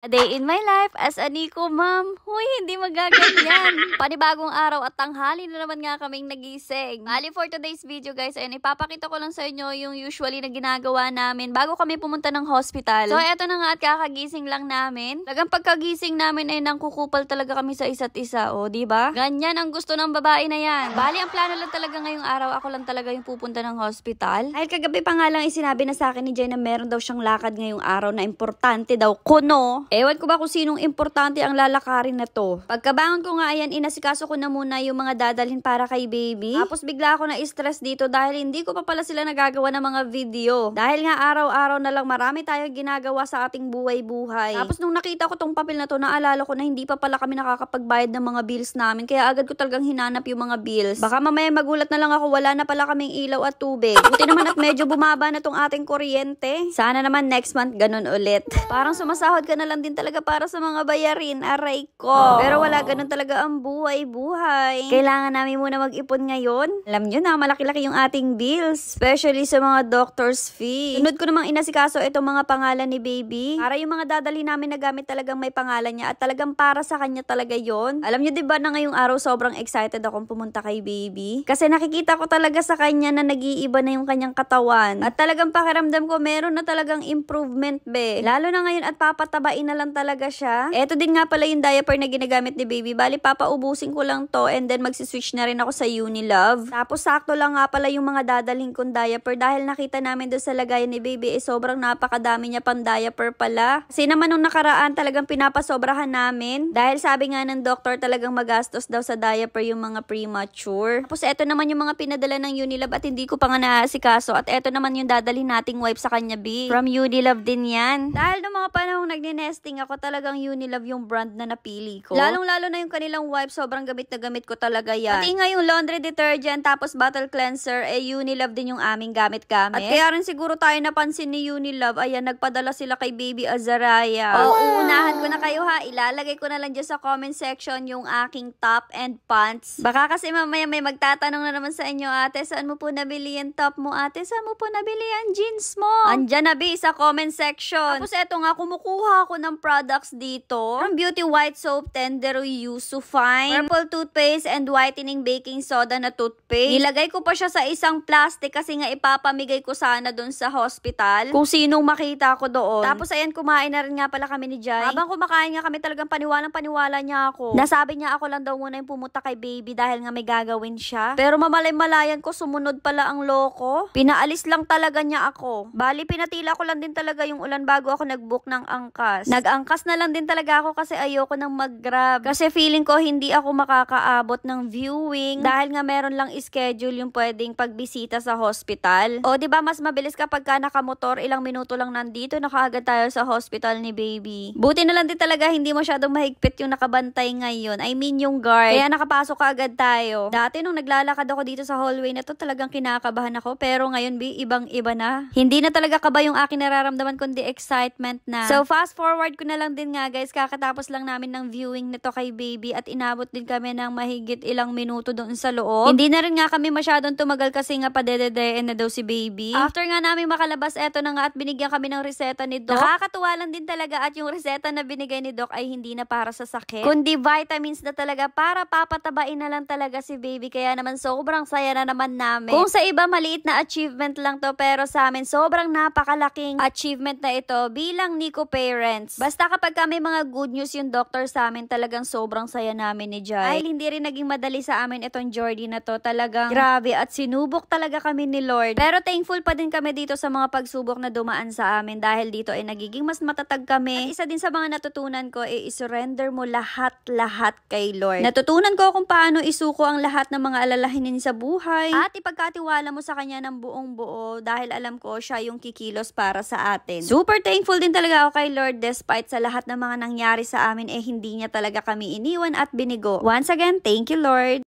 A day in my life as a Nico mom. Huy, hindi magaganyan. Panibagong araw at tanghali na naman nga kaming nagising. Bali for today's video guys, ayun, ipapakita ko lang sa inyo yung usually na ginagawa namin bago kami pumunta ng hospital. So eto na nga at kakagising lang namin. Tagang pagkagising namin ay nangkukupal talaga kami sa isa't isa. O, diba? Ganyan ang gusto ng babae na yan. Bali ang plano lang talaga ngayong araw, ako lang talaga yung pupunta ng hospital. Dahil kagabi pa nga lang isinabi na sa akin ni Jay na meron daw siyang lakad ngayong araw na importante daw. Kuno. Ewan ko ba kung sinong importante ang lalakarin na to. Pagkabangon ko nga ayan, inasikaso ko na muna yung mga dadalhin para kay baby. Tapos bigla ako na-stress dito dahil hindi ko pa pala sila nagagawa ng mga video. Dahil nga araw-araw na lang marami tayo ginagawa sa ating buhay-buhay. Tapos nung nakita ko tong papel na to, naalala ko na hindi pa pala kami nakakapagbayad ng mga bills namin. Kaya agad ko talagang hinanap yung mga bills. Baka mamaya magulat na lang ako, wala na pala kaming ilaw at tubig. Buti naman at medyo bumaba na tong ating kuryente. Sana naman next month ganun ulit. Parang sumasahod ka na lang din talaga para sa mga bayarin, aray ko. Pero wala, ganun talaga ang buhay-buhay. Kailangan namin muna mag-ipon ngayon. Alam nyo na, malaki-laki yung ating bills. Especially sa mga doctor's fee. Sunod ko namang inasikaso itong mga pangalan ni baby. Para yung mga dadali namin na gamit talagang may pangalan niya at talagang para sa kanya talaga yon. Alam nyo diba na ngayong araw sobrang excited akong pumunta kay baby? Kasi nakikita ko talaga sa kanya na nag-iiba na yung kanyang katawan. At talagang pakiramdam ko meron na talagang improvement be. Lalo na ngayon at papatabain na lang talaga siya. Eto din nga pala yung diaper na ginagamit ni baby. Bali, papaubusin ko lang to and then magsiswitch na rin ako sa Unilove. Tapos sakto lang nga pala yung mga dadalhin kong diaper dahil nakita namin doon sa lagayan ni baby sobrang napakadami niya pang diaper pala. Kasi naman nung nakaraan talagang pinapasobrahan namin dahil sabi nga ng doktor talagang magastos daw sa diaper yung mga premature. Tapos eto naman yung mga pinadala ng Unilove at hindi ko pa nga naasikaso at eto naman yung dadalhin nating wipe sa kanya B. From Unilove din yan. Dahil nung mga panahong nagni-nesting ako talagang Unilove yung brand na napili ko. Lalong-lalo na yung kanilang wipe, sobrang gamit na gamit ko talaga yan. Pati nga yung laundry detergent tapos bottle cleanser, Unilove din yung aming gamit-gamit. At kaya rin siguro tayo napansin ni Unilove, ayan, nagpadala sila kay baby Azaraya. O, unahan ko na kayo ha, ilalagay ko na lang dyan sa comment section yung aking top and pants. Baka kasi mamaya may magtatanong na naman sa inyo, ate, saan mo po nabili yung top mo, ate? Saan mo po nabili yung jeans mo? Andyan na B sa comment section. Tapos eto nga, kumukuha ako ng products dito. From Beauty White Soap, Tender Yuzu Fine, Purple Toothpaste, and Whitening Baking Soda na toothpaste. Nilagay ko pa siya sa isang plastic kasi nga ipapamigay ko sana doon sa hospital. Kung sinong makita ko doon. Tapos ayan, kumain na rin nga pala kami ni Jai. Habang kumakain nga kami talagang paniwalang-paniwala niya ako. Nasabi niya ako lang daw muna yung pumunta kay baby dahil nga may gagawin siya. Pero mamalay-malayan ko, sumunod pala ang loko. Pinaalis lang talaga niya ako. Bali, pinatila ko lang din talaga yung ulan bago ako nag-book ng angkas. Nag-angkas na lang din talaga ako kasi ayoko nang mag-grab. Kasi feeling ko hindi ako makakaabot ng viewing dahil nga meron lang schedule yung pwedeng pagbisita sa hospital. O diba mas mabilis kapag ka nakamotor, ilang minuto lang nandito, nakaagad tayo sa hospital ni baby. Buti na lang din talaga hindi masyadong mahigpit yung nakabantay ngayon. I mean yung guard. Kaya nakapasok ka agad tayo. Dati nung naglalakad ako dito sa hallway na to, talagang kinakabahan ako. Pero ngayon ibang-iba na. Hindi na talaga kaba yung aking nararamdaman kundi excitement na. So fast forward ko na lang din nga guys, kakatapos lang namin ng viewing nito kay baby at inabot din kami ng mahigit ilang minuto doon sa loob. Hindi na rin nga kami masyadong tumagal kasi nga padededeen na daw si baby. After nga namin makalabas, eto na nga at binigyan kami ng reseta ni Doc. Nakakatuwa lang din talaga at yung reseta na binigay ni Doc ay hindi na para sa sakit, kundi vitamins na talaga para papatabain na lang talaga si baby. Kaya naman sobrang saya na naman namin. Kung sa iba maliit na achievement lang to, pero sa amin sobrang napakalaking achievement na ito bilang Nico parents. Basta kapag kami mga good news yung doctor sa amin, talagang sobrang saya namin ni Jai. Ay, hindi rin naging madali sa amin itong Jordy na to. Talagang grabe at sinubok talaga kami ni Lord. Pero thankful pa din kami dito sa mga pagsubok na dumaan sa amin dahil dito ay nagiging mas matatag kami. At isa din sa mga natutunan ko ay isurrender mo lahat-lahat kay Lord. Natutunan ko kung paano isuko ang lahat ng mga alalahanin sa buhay at ipagkatiwala mo sa kanya ng buong buo dahil alam ko siya yung kikilos para sa atin. Super thankful din talaga ako kay Lord despite sa lahat ng mga nangyari sa amin hindi niya talaga kami iniwan at binigo. Once again, thank you Lord.